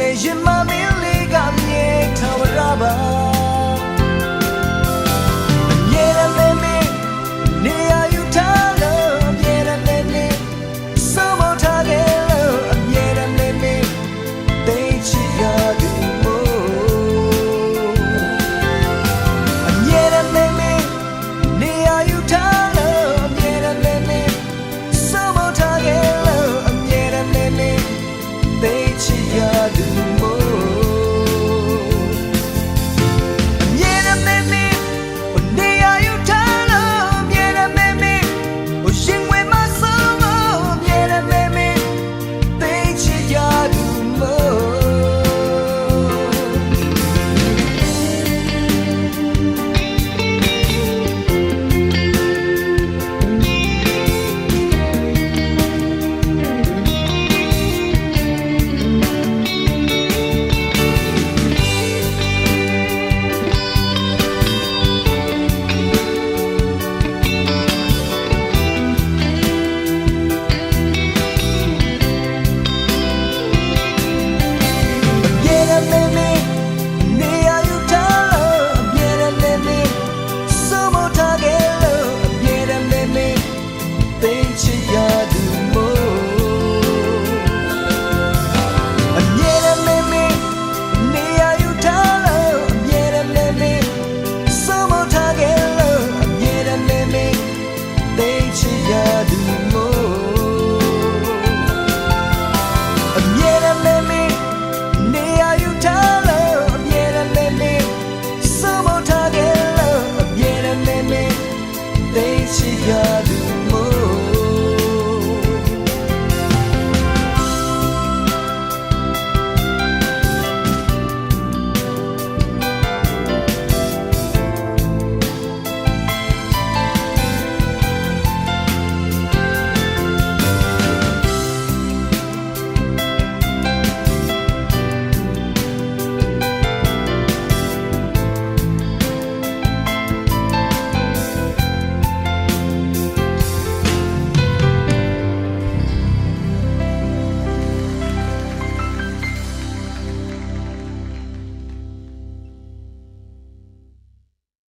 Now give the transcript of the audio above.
နဲ့ရင်မမင်းလေးကမြေထောင်ရပါအမြဲတမ်းပဲမင်းနေရာယူထားလို့အမြဲတမ်းပဲမင်းစောမထားခဲ့လို့အမြဲတမ်းပဲမင်းသိချင်ရသူမို့အမြဲတမ်းပဲမင်းနေရာယူထားလို့အမြဲတမ်းပဲမင်းစောမထားခဲ့လို့အမြဲတမ်းပဲမင်းသိချင်ရသူ